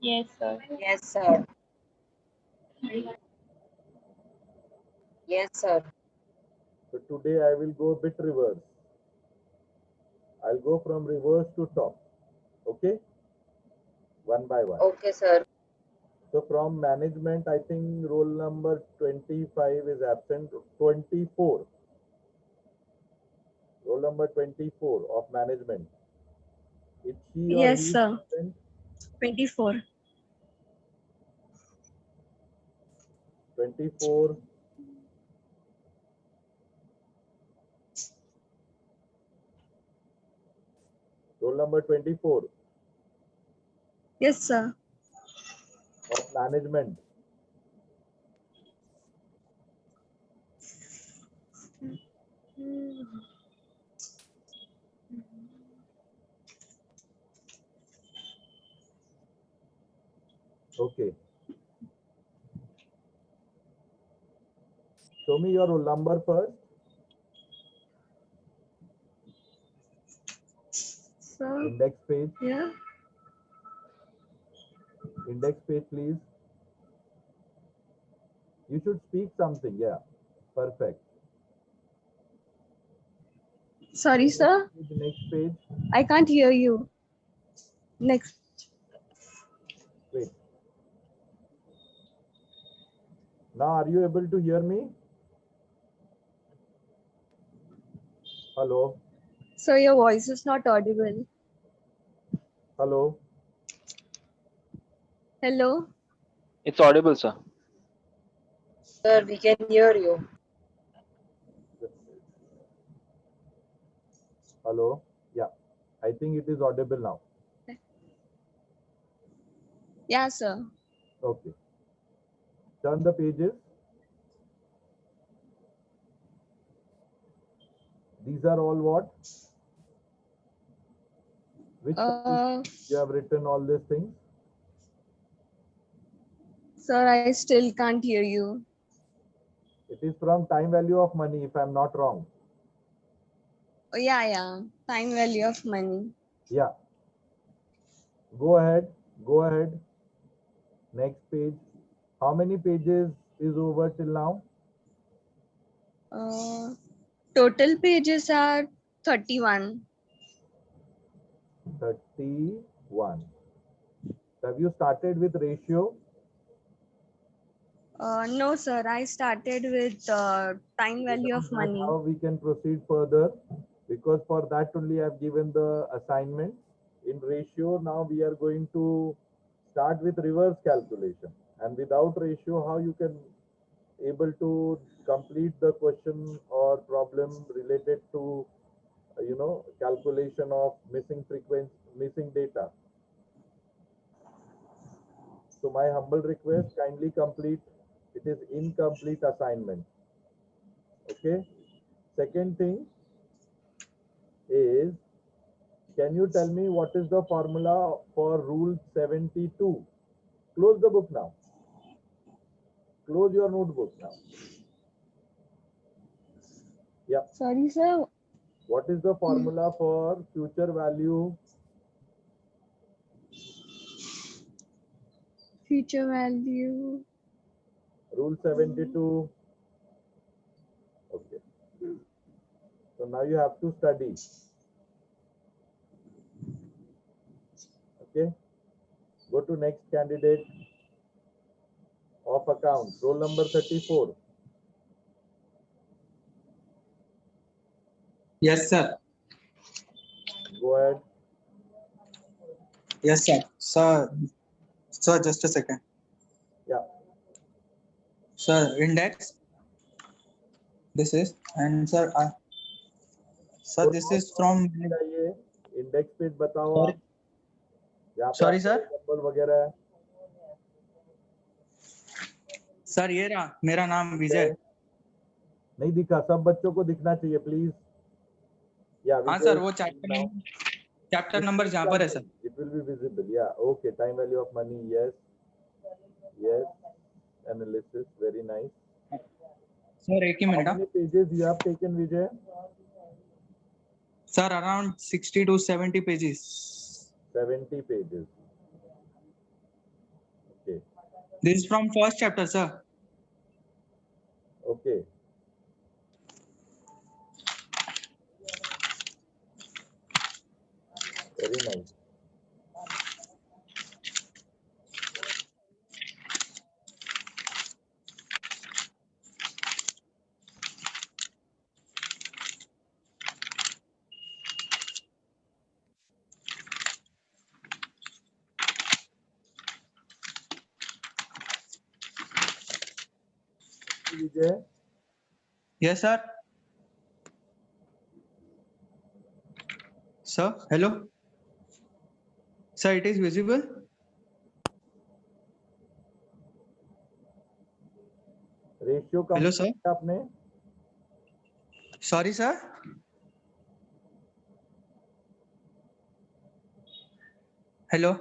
Yes, sir. Yes, sir. Yes, sir. So today I will go a bit reverse. I'll go from reverse to top. Okay? One by one. Okay, sir. So from management, I think roll number 25 is absent. 24. Roll number 24 of management. Is she or Yes, he sir. absent? 24. 24. Roll number 24 Yes, sir. of management. Okay. Show me your roll number first. Sir, Index page. yeah. Index page, please. You should speak something. Yeah. Perfect. Sorry, sir. Next page. I can't hear you. Next. Wait. Now, are you able to hear me? Hello? So your voice is not audible. Hello? Hello? It's audible, sir. Sir, we can hear you. Hello? Yeah. I think it is audible now. Yeah, sir. Okay. Turn the pages. These are all what? Which you have written all these things? Sir, I still can't hear you. It is from time value of money, if I'm not wrong. Oh, yeah. Time value of money. Yeah. Go ahead. Go ahead. Next page. How many pages is over till now? Total pages are 31. 31. Have you started with ratio? No, sir. I started with time value of That's money. how we can proceed further, because for that only I've given the assignment. In ratio, now we are going to start with reverse calculation, and without ratio, how you can able to complete the question or problem related to calculation of missing frequency, missing data. So my humble request, kindly complete. It is incomplete assignment. Okay. Second thing is, can you tell me what is the formula for rule 72? Close the book now. Close your notebook now. Yeah. Sorry, sir. What is the formula for future value? Future value. Rule 72. Okay. So now you have to study. Okay. Go to next candidate of account. Roll number 34. Yes, sir. Go ahead. Yes, sir. Sir, just a second. Yeah. Sir, index. This is, and sir, sir, this is from. Index page बताओ आप. यहाँ पे Sorry, sir. Number वगैरह है. Sir ये रहा मेरा नाम विजय. नहीं दिखा, सब बच्चों को दिखना चाहिए प्लीज. हाँ सर, वो चैप्टर नंबर जहाँ पर है sir. It will be visible. Yeah. Okay. Time value of money. Yes. Yes. Analysis. Very nice. Sir, एक ही How minute. many pages you have taken, Vijay? Sir, around 60 to 70 pages. 70 pages. This is from first chapter, sir. Okay. Very nice. Vijay, Yes, sir. Sir, hello. Sir, it is visible. ratio Hello, complete sir. किया आपने? Sorry, sir. Hello.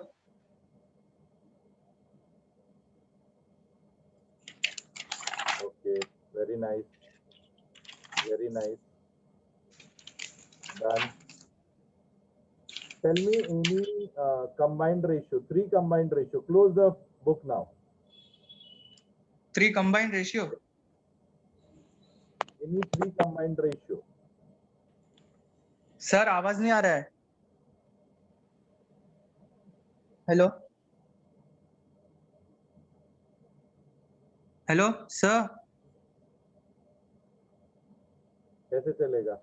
Okay, very nice. Very nice. Done. Tell me any combined ratio, 3 combined ratio. Close the book now. 3 combined ratio. Any 3 combined ratio. Sir आवाज नहीं आ रहा है. Hello. Hello sir. कैसे चलेगा?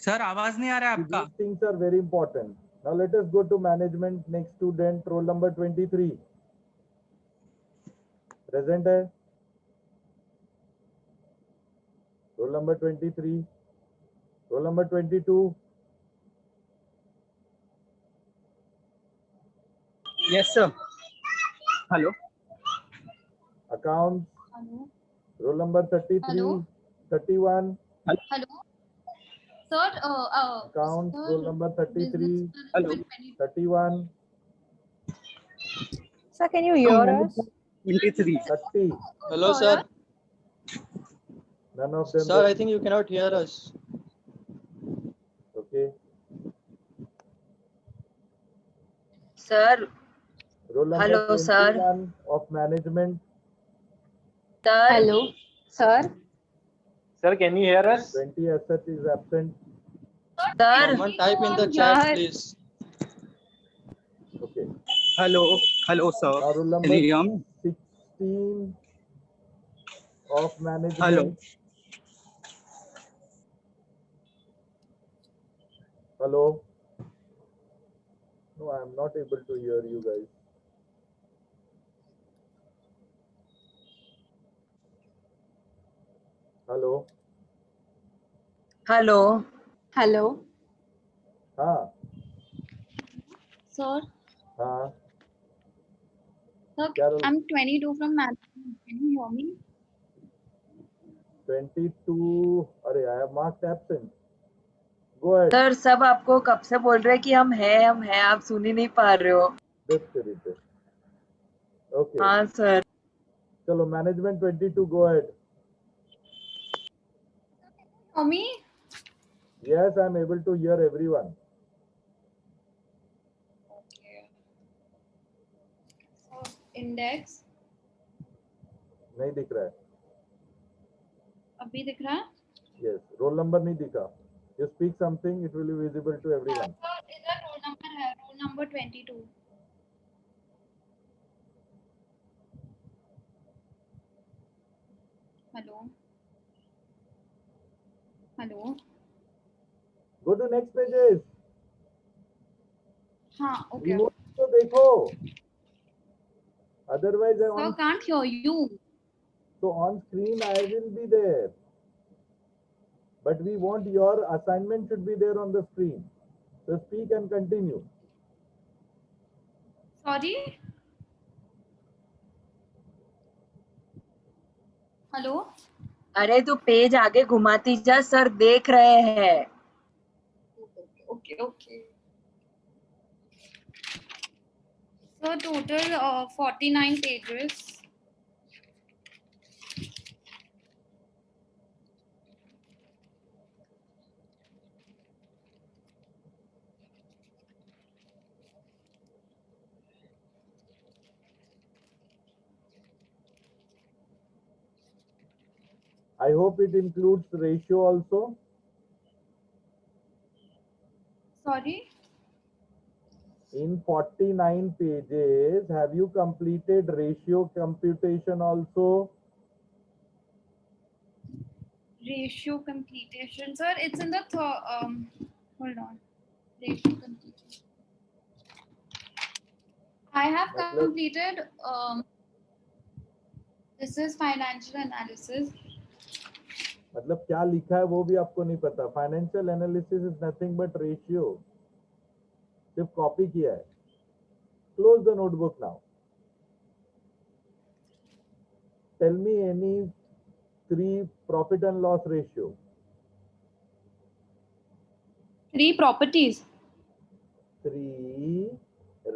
Sir आवाज नहीं आ रहा है आपका. These things are very important. Now let us go to management. Next student, roll number 23. Present है? Roll number 23. Roll number 22. Yes, sir. Hello. Accounts. Hello. Roll number 33. Hello. 31. Hello. Sir, Accounts. sir, Roll number 33. business Hello. management 31. Sir, can you hear us? 23. 30. Hello, sir. None of them. Sir, I think you cannot hear us. Okay. Sir, Roll number Hello, sir. 21 of management. sir, Hello, sir. Sir, can you hear us? 20 as such is absent. sir, Someone type in the Yeah. chat, please. Okay. Hello. Hello, sir. Now roll number Liam. 16 of management. Hello. Hello. No, I am not able to hear you guys. Hello. hello. Hello, हाँ sir. हाँ Sir, क्या roll? I'm 22 from management. Can you hear me? 22. अरे I have marked absent. Go ahead. Sir सब आपको कब से बोल रहे हैं कि हम हैं आप सुन ही नहीं पा रहे हो. That's it. Okay. हाँ सर. चलो management 22. Go ahead. Hear me? Yes, I am able to hear everyone. Okay. So, index. नहीं दिख रहा है. अभी दिख रहा है? Yes. Roll number नहीं दिखा. You speak something, it will be visible to everyone. Sir, इधर roll number है, roll number 22. Hello. Hello. Go to next pages. हाँ, okay. Remote तो देखो. Otherwise, Sir, can't hear you. so on screen I will be there. But we want your assignment should be there on the screen. So speak and continue. Sorry. Hello. अरे तू page आगे घुमाती जा sir देख रहे हैं. Okay. So total 49 pages. I hope it includes ratio also. Sorry. In 49 pages, have you completed ratio computation also? Ratio completion, sir. It's in the hold on. Ratio completion. I have completed. This is financial analysis. मतलब क्या लिखा है वो भी आपको नहीं पता. Financial analysis is nothing but ratio. सिर्फ कॉपी किया है. Close the notebook now. Tell me any 3 profit and loss ratio. 3 properties. 3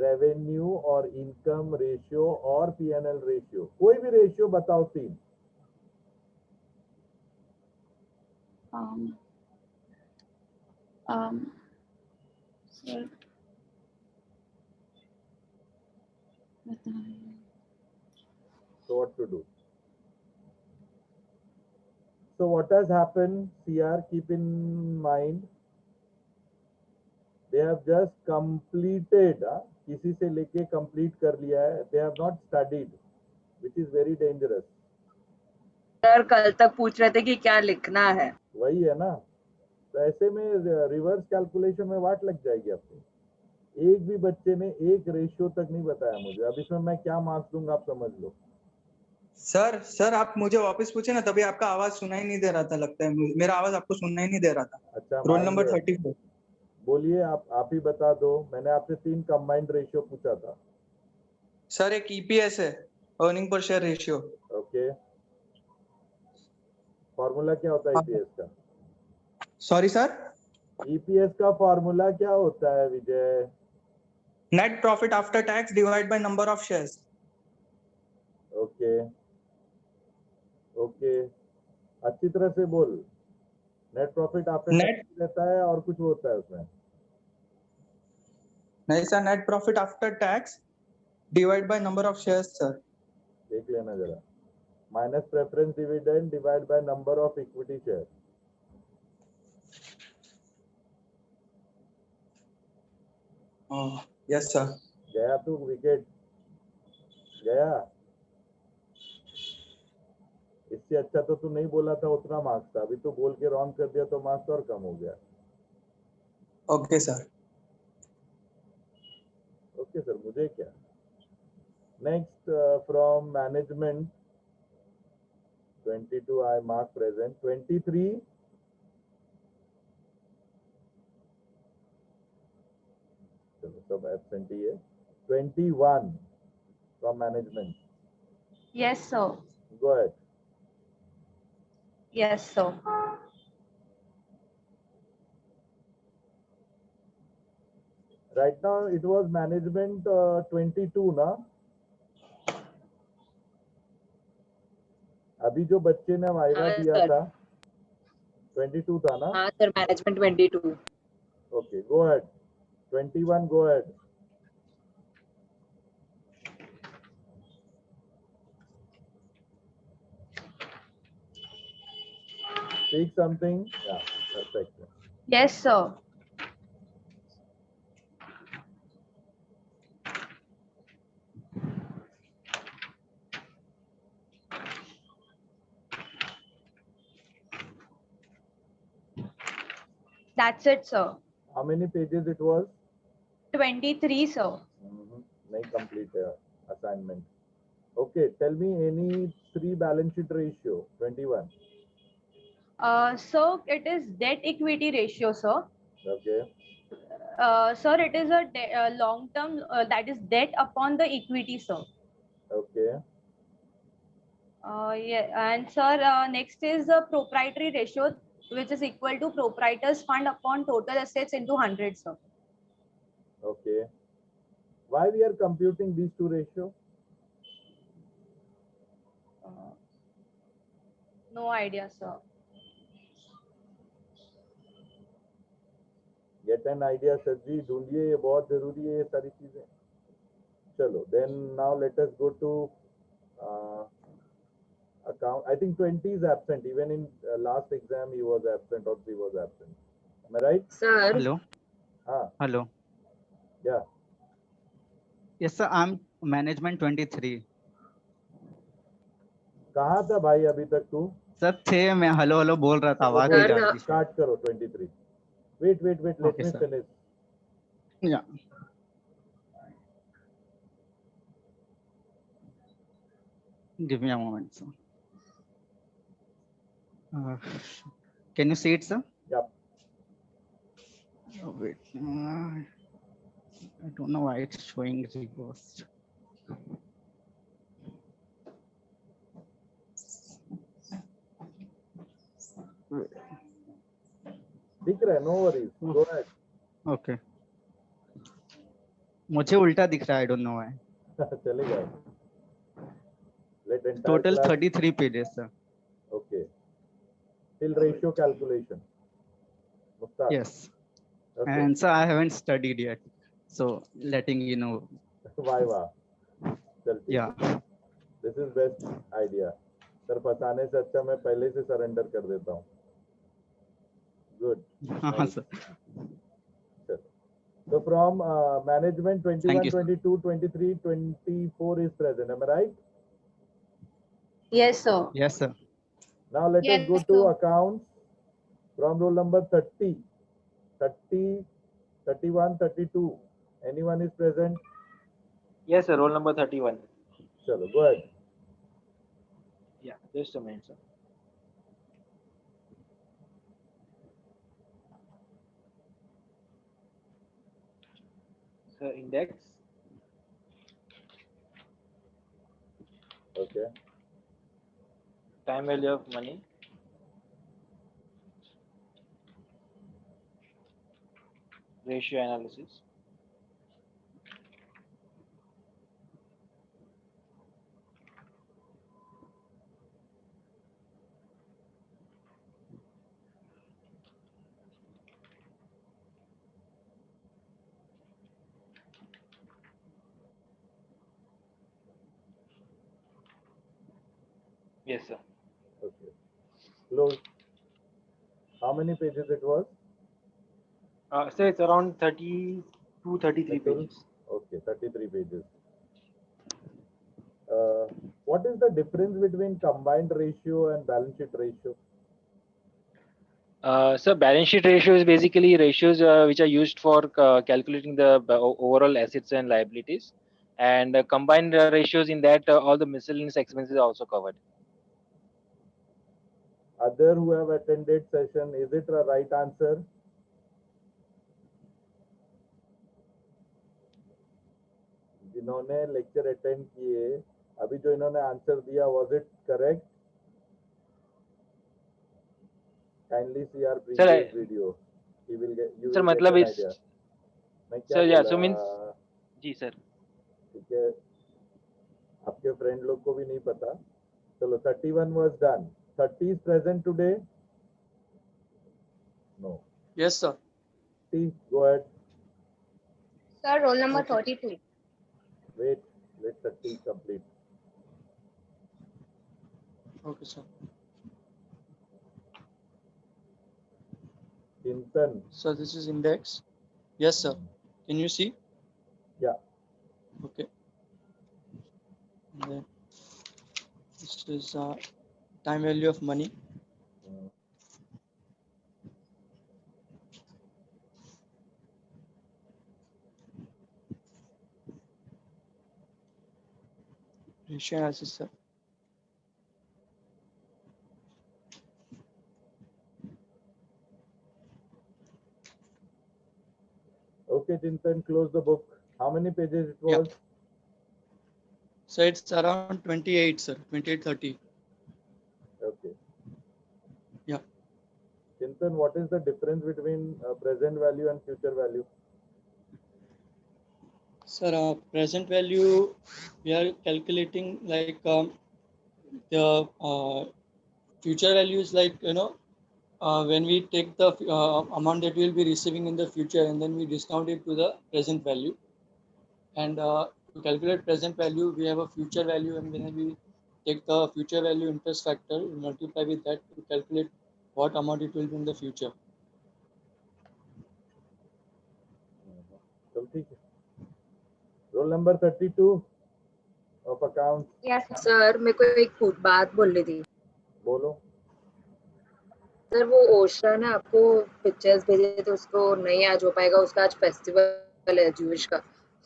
revenue और इनकम रेशियो और P&L रेशियो. कोई भी रेशियो बताओ 3. Sir. So what to do? So what has happened, CR, keep in mind, they have just completed, किसी से लेके complete कर लिया है. They have not studied, which is very dangerous. Sir कल तक पूछ रहे थे कि क्या लिखना है. वही है ना. तो ऐसे में रिवर्स कैलकुलेशन में वाट लग जाएगी आपको. एक भी बच्चे ने एक रेशियो तक नहीं बताया मुझे. अब इसमें मैं क्या मार्क्स दूंगा आप समझ लो. सर आप मुझे वापस पूछे ना, तभी आपका आवाज सुना ही नहीं दे रहा था. लगता है मेरा आवाज आपको सुनना ही नहीं दे रहा था. अच्छा, रोल नंबर 34. बोलिए. आप ही बता दो. मैंने आपसे 3 कंबाइंड रेशियो पूछा था. सर एक ईपीएस है, earning per share ratio. Okay. Formula क्या होता है ईपीएस का? Sorry sir. ईपीएस का फॉर्मूला क्या होता है Vijay? Net profit after tax divide by number of shares. Okay okay, अच्छी तरह से बोल. नेट प्रॉफिट आफ्टर टैक्स रहता है और कुछ होता है उसमें? नहीं sir, net profit after tax divide by number of shares sir. देख लेना जरा. Minus preference dividend divide by number of equity share. Yes sir. गया तू विकेट गया. इससे अच्छा तो तू नहीं बोला था उतना मार्क्स था. अभी तो बोल के रॉन्ग कर दिया तो मार्क्स और कम हो गया. Okay sir. ओके सर, मुझे क्या. Next from management 22 I mark present. 23 सब एब्सेंट ही है. 21 from management. Yes, sir. Go ahead. Yes, sir. Right now it was management 22 ना. अभी जो बच्चे ने वाइवा दिया था 22 था ना. हाँ sir, management 22. Okay, go ahead. 21, go ahead. Speak something. Yeah, perfect. Yes, sir. That's it, sir. How many pages it was? 23, sir. Nahi complete assignment. Okay, tell me any 3 balance sheet ratio. 21. So it is debt equity ratio, sir. Okay. Sir, it is a long term, that is debt upon the equity, sir. Okay. Yeah, and sir, next is the proprietary ratio, which is equal to proprietor's fund upon total assets into 100, sir. Okay. Why we are computing these 2 ratio? No idea, sir. Get an idea, sir जी. ढूंढिए, ये बहुत जरूरी है ये सारी चीजें. चलो, then now let us go to account. I think 20 is absent. Even in last exam, he was absent or she was absent. Am I right? Sir, Hello. Ah, Hello. yeah. Yes, sir. I'm management 23. कहाँ था भाई अभी तक तू? Sir थे, मैं hello hello बोल रहा था, आवाज Sir, नहीं जा रही। Start करो 23. Wait. Let Okay, me sir. finish. Yeah. Give me a moment, sir. Can you see it, sir? Yep. Oh, wait. I don't know why it's showing reversed. दिख रहा है, no worries. Go ahead. Okay. मुझे उल्टा दिख रहा है, I don't know why. चलेगा. Let entire Total class. 33 pages, sir. Okay. Till ratio calculation. Mukhtar. Yes. Okay. And sir, I haven't studied yet, so letting you know. वाह. चल ठीक Yeah. है. This is best idea. Sir फंसाने से अच्छा मैं पहले से सरेंडर कर देता हूँ. Good. हाँ, sir. So from management 21, Thank you, sir. 22, 23, 24 is present. Am I right? Yes, sir. Yes, sir. Now let us go Yes, to sir. accounts from roll number 30, 31, 32. Anyone is present? Yes, sir. Roll number 31. Chalo, go ahead. Yeah, just a minute, sir. Sir, index. Okay. Time value of money. Ratio analysis. Yes, sir. Okay. Close. How many pages it was? Sir, it's around 32, 33 Mitul? pages. Okay, 33 pages. What is the difference between combined ratio and balance sheet ratio? So balance sheet ratio is basically ratios which are used for calculating the overall assets and liabilities, and combined ratios in that all the miscellaneous expenses are also covered. Other who have attended session, is it a right answer? जिन्होंने lecture attend किए, अभी जो इन्होंने answer दिया, was it correct? Kindly see our previous video. You will get Sir, an मतलब इस idea. मैं क्या sir, yeah, बोला? so means जी sir. ठीक है, आपके फ्रेंड लोग को भी नहीं पता. चलो 31 was done. 30 is present today? No. Yes, sir. See, go ahead. Sir, roll number 32. Wait, let 30 complete. Okay, sir. Chintan. So this is index. Yes, sir. Can you see? Yeah. Okay. And then this is time value of money. Ratio analysis, sir. Okay, Chintan, close the book. How many pages it Yeah. was? So it's around 28, sir. 28, 30. Okay. Yeah. Chintan, what is the difference between present value and future value? Sir, present value, we are calculating like the future value is like, when we take the amount that we will be receiving in the future and then we discount it to the present value. And to calculate present value, we have a future value, and when we take the future value interest factor, multiply with that to calculate what amount it will be in the future. चल ठीक है. Roll number 32 of accounts. Yes, sir. Sir मेरे को एक बात बोलनी थी. बोलो. सर वो ओशा ने आपको पिक्चर्स भेजे तो उसको नहीं आज हो पाएगा, उसका आज फेस्टिवल है ज्यूइश का,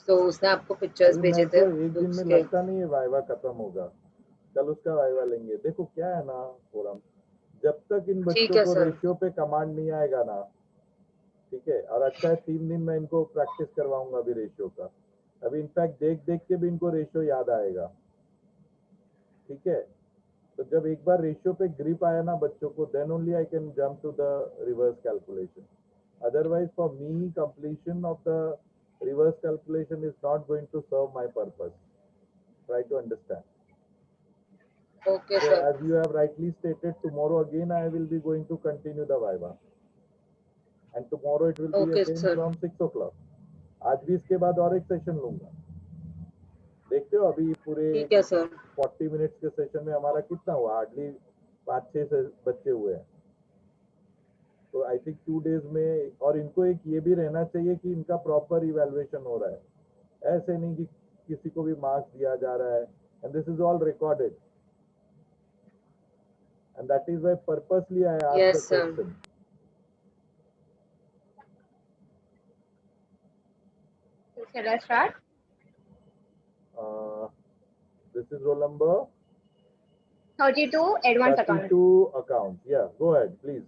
तो उसने आपको पिक्चर्स अभी भेजे मेरे थे को एक दिन में उसके. लगता नहीं है वाइवा खत्म होगा. कल उसका वाइवा लेंगे. देखो क्या है ना फोरम, जब तक इन ठीक बच्चों है को सर. रेशियो पे कमांड नहीं आएगा ना, ठीक है. और अच्छा है 3 दिन मैं इनको प्रैक्टिस करवाऊंगा अभी रेशियो का. अभी इनफैक्ट देख देख के भी इनको रेशियो याद आएगा. ठीक है. तो जब एक बार रेशियो पे ग्रिप आया ना बच्चों को, then only I can jump to the reverse calculation. Otherwise for me completion of the reverse calculation is not going to serve my purpose. Try to understand. Okay So sir. as you have rightly stated, tomorrow again I will be going to continue the Viva. And tomorrow it will be Okay, again sir. from 6 o'clock. आज भी इसके बाद और एक session लूंगा. देखते हो अभी पूरे ठीक है सर. 40 मिनट्स के सेशन में हमारा कितना हुआ, हार्डली 5-6 से बच्चे हुए हैं. तो आई थिंक 2 डेज में. और इनको एक ये भी रहना चाहिए कि इनका प्रॉपर इवैल्यूएशन हो रहा है. ऐसे नहीं कि किसी को भी मार्क्स दिया जा रहा है. And this is all recorded. And that is why purposely I asked Yes, the sir. question. Shall I start? This is roll number 32 advanced accounting. 32 accounts. Yeah, go ahead, please.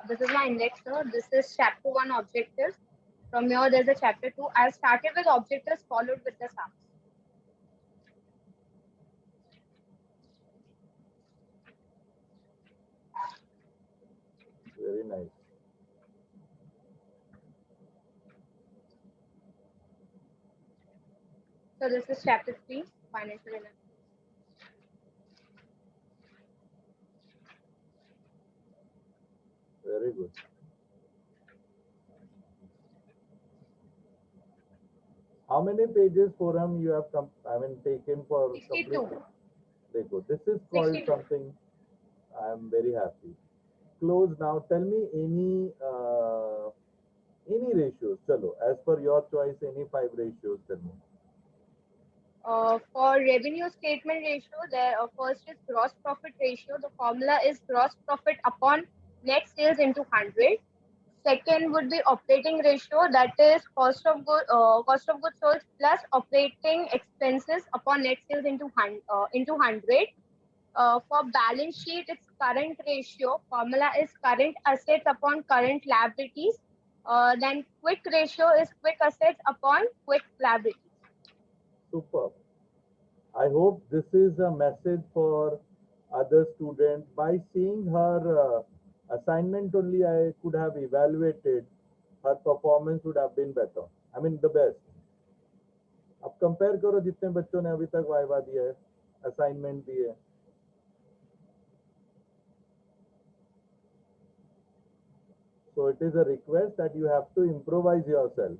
This is my index, sir. This is chapter 1 objectives. From here, there's a chapter 2. I've started with objectives followed with the sums. Very nice. So this is chapter 3, financial analysis. Very good. How many pages forum you have taken for 62. completion? Dekho, this is called 62. something. I am very happy. Close now. Tell me any ratios. Chalo, as per your choice, any 5 ratios. Tell me. For revenue statement ratio, there first is gross profit ratio. The formula is gross profit upon net sales into 100. Second would be operating ratio, that is cost of goods sold plus operating expenses upon net sales into 100. For balance sheet, it's current ratio. Formula is current assets upon current liabilities. Then quick ratio is quick assets upon quick liabilities. Superb. I hope this is a message for other students. By seeing her assignment only, I could have evaluated her performance would have been better. I mean the best. अब compare करो जितने बच्चों ने अभी तक viva दिया है, assignment दिए. So it is a request that you have to improvise yourself,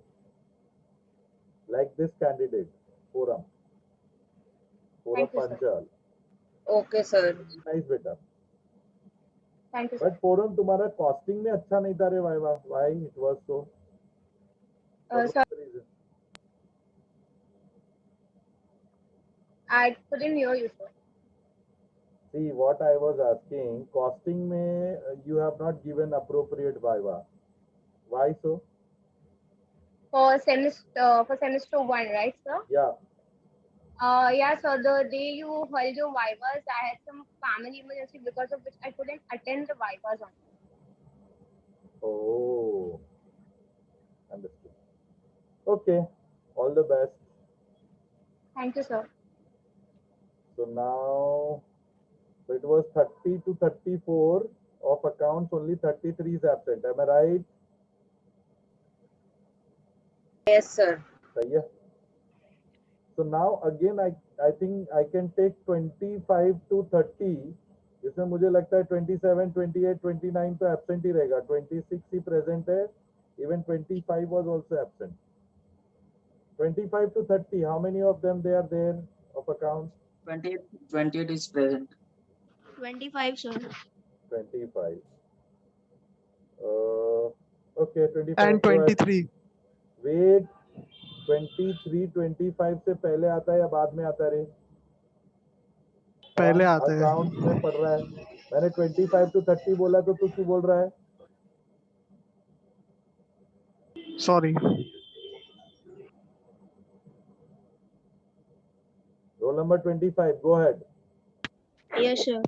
like this candidate, Forum Thank you, sir. Panchal. Okay sir. Nice बेटा. Thank you, sir. But Forum तुम्हारा costing में अच्छा नहीं था रे viva. Why it was so? What Sir, was the reason? I couldn't hear you, sir. See what I was asking. Costing में you have not given appropriate viva. Why so? For semester 1, right, sir? Yeah. Yeah, so the day you held your vivas, I had some family emergency because of which I couldn't attend the vivas on. Oh. Understood. Okay. All the best. Thank you, sir. So now, so it was 30 to 34 of accounts, only 33 is absent. Am I right? Yes sir. सही है. So now again I think I can take 25 to 30. जिसमें मुझे लगता है 27, 28, 29 तो absent ही रहेगा. 26 ही present है. Even 25 was also absent. 25 to 30. How many of them they are there of accounts? 28 is present. 25, sir. 25. Okay, 25. And go ahead. 23. Wait, 23 25 से पहले आता है या बाद में आता है रे? पहले आता है। अकाउंट में पढ़ रहा है। मैंने 25 to 30 बोला तो तू क्यों बोल रहा है? Sorry. Roll number 25. Go ahead. Yes, sir.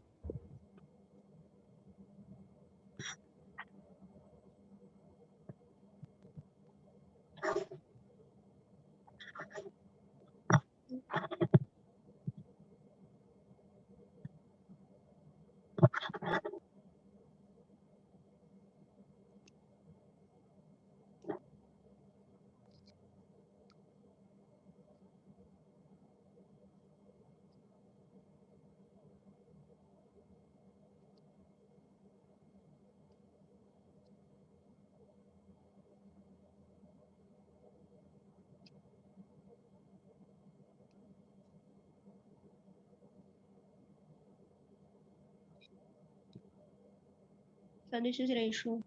So this is ratio.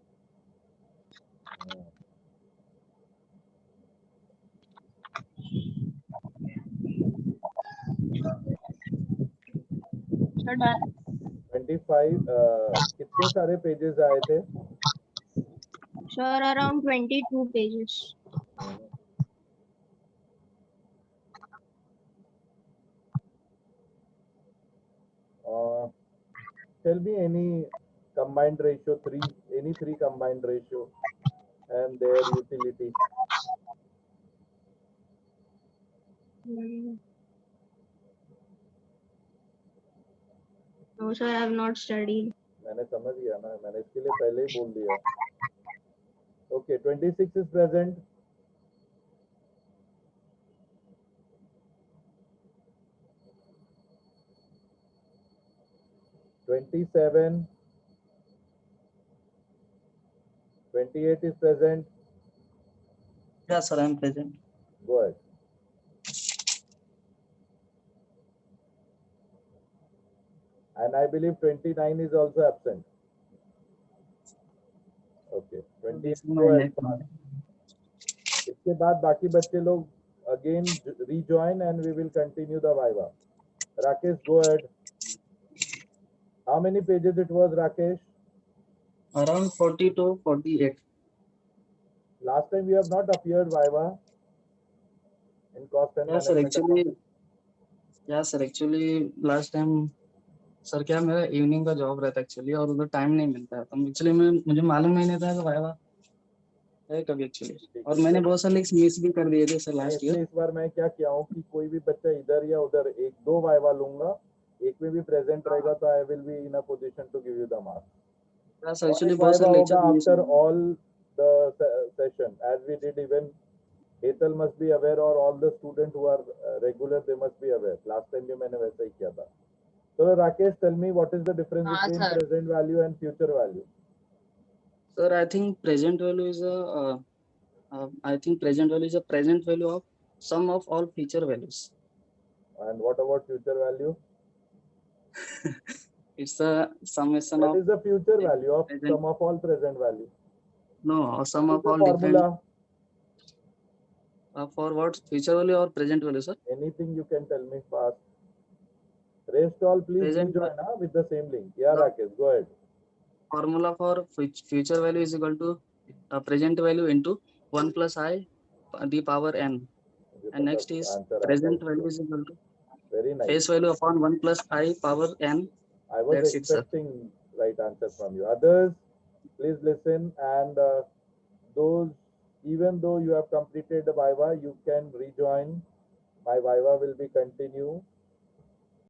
Sir, done. 25 कितने सारे पेजेस आए थे? Sir, around 22 pages. Tell me any combined ratio, any three combined ratio and their utility. No, sir, I have not studied. मैंने समझ गया ना, मैंने इसके लिए पहले ही बोल दिया. Okay, 26 is present. Twenty-seven. 28 is present. Yes, sir, I am present. Go ahead. And I believe 29 is also absent. Okay. 28. Go ahead. इसके बाद बाकी बच्चे लोग again rejoin and we will continue the viva. Rakesh, go ahead. How many pages it was, Rakesh? Around 40 to 48. Last time we have not appeared viva in cost and Yes, sir, management. actually last time sir क्या मेरा evening का job रहता है actually और उधर time नहीं मिलता है, तो एक्चुअली मुझे मालूम नहीं था कि वाइवा है कभी एक्चुअली, और मैंने बहुत सारे लिंक्स मिस भी कर दिए थे सर लास्ट ईयर. इस बार मैं क्या किया हूँ कि कोई भी बच्चा इधर या उधर एक दो वाइवा लूंगा, एक में भी प्रेजेंट रहेगा तो I will be in a position to give you the marks. Actually बहुत सारे होगा lecture after all the session as we did. Even Hetal must be aware और all the student who are regular they must be aware. Last time भी मैंने वैसा ही किया था. So Rakesh, tell me what is the difference between present value and future value? Sir, I think present value is a present value of sum of all future values. And what about future value? It's a summation What of. What is the future value of present. sum of all present value? No, sum of all formula? Different. For what? Future value or present value, sir? Anything you can tell me fast. Rest all please join with the same link. Yeah, Rakesh, go ahead. Formula for future value is equal to present value into 1 plus I the power n. And next is present value is equal to very nice. Face value upon 1 plus I power n. I was expecting right answer from you. Others, please listen, and those, even though you have completed the Viva, you can rejoin. My Viva will be continue